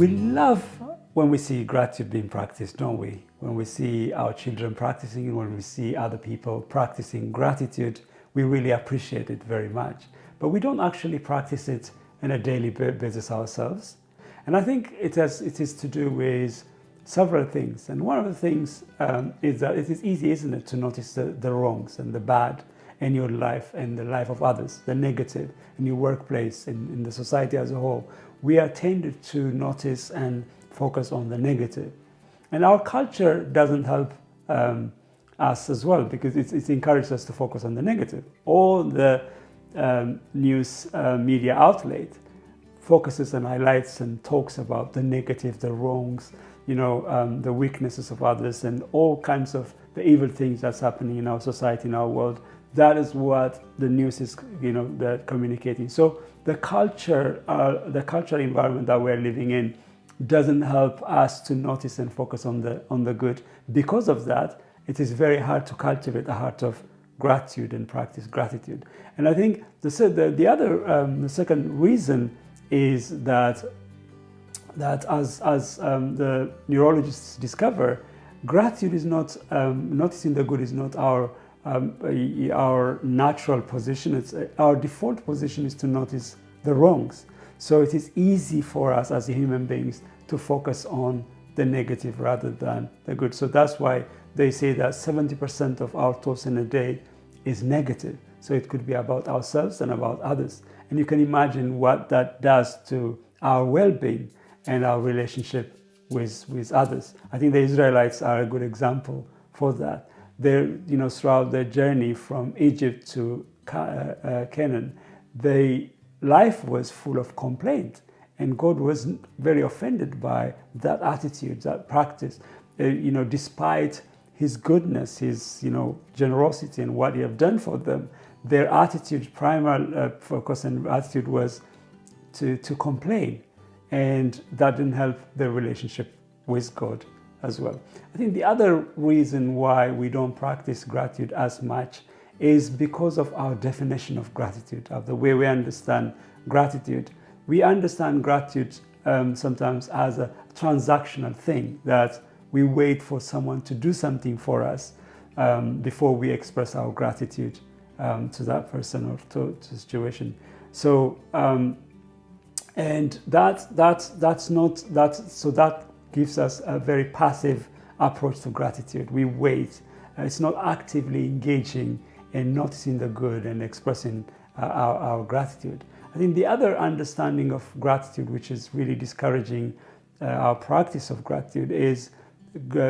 We love when we see gratitude being practiced, don't we? When we see our children practicing it, when we see other people practicing gratitude, we really appreciate it very much. But we don't actually practice it on a daily basis ourselves. And I think it is to do with several things. And one of the things is that it is easy, isn't it, to notice the wrongs and the bad in your life and the life of others, the negative in your workplace, in the society as a whole. We are tended to notice and focus on the negative. And our culture doesn't help us as well, because it encourages us to focus on the negative. All the news media outlet focuses and highlights and talks about the negative, the wrongs, the weaknesses of others, and all kinds of the evil things that's happening in our society, in our world. That is what the news is, they're communicating. So the cultural environment that we're living in doesn't help us to notice and focus on the good. Because of that, it is very hard to cultivate a heart of gratitude and practice gratitude. And I think the second reason is that as the neurologists discover, gratitude is not, noticing the good is not our natural position. It's our default position is to notice the wrongs. So it is easy for us as human beings to focus on the negative rather than the good. So that's why they say that 70% of our thoughts in a day is negative. So it could be about ourselves and about others. And you can imagine what that does to our well-being and our relationship with others. I think the Israelites are a good example for that. They're, throughout their journey from Egypt to Canaan, life was full of complaint, and God was very offended by that attitude, that practice. Despite His goodness, His generosity, and what He have done for them, their attitude, primary focus and attitude was to complain, and that didn't help their relationship with God as well. I think the other reason why we don't practice gratitude as much is because of our definition of gratitude, of the way we understand gratitude. We understand gratitude sometimes as a transactional thing, that we wait for someone to do something for us before we express our gratitude to that person or to the situation. So, and that gives us a very passive approach to gratitude. We wait. It's not actively engaging in noticing the good and expressing our gratitude. I think the other understanding of gratitude, which is really discouraging our practice of gratitude, is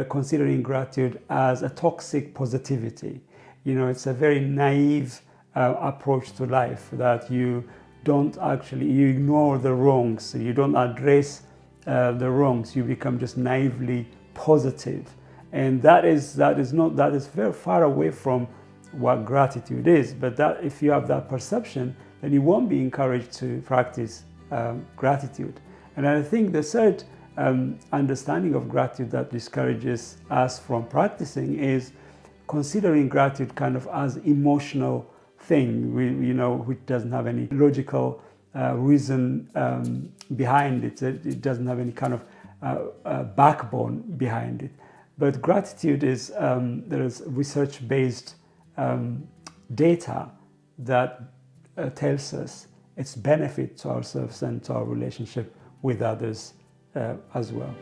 considering gratitude as a toxic positivity. It's a very naive approach to life, that you ignore the wrongs, you don't address the wrongs, you become just naively positive. And that is very far away from what gratitude is. But that if you have that perception, then you won't be encouraged to practice gratitude. And I think the third understanding of gratitude that discourages us from practicing is considering gratitude kind of as emotional thing, which doesn't have any logical reason behind it. It doesn't have any kind of backbone behind it. But gratitude is, there is research-based data that tells us its benefit to ourselves and to our relationship with others as well.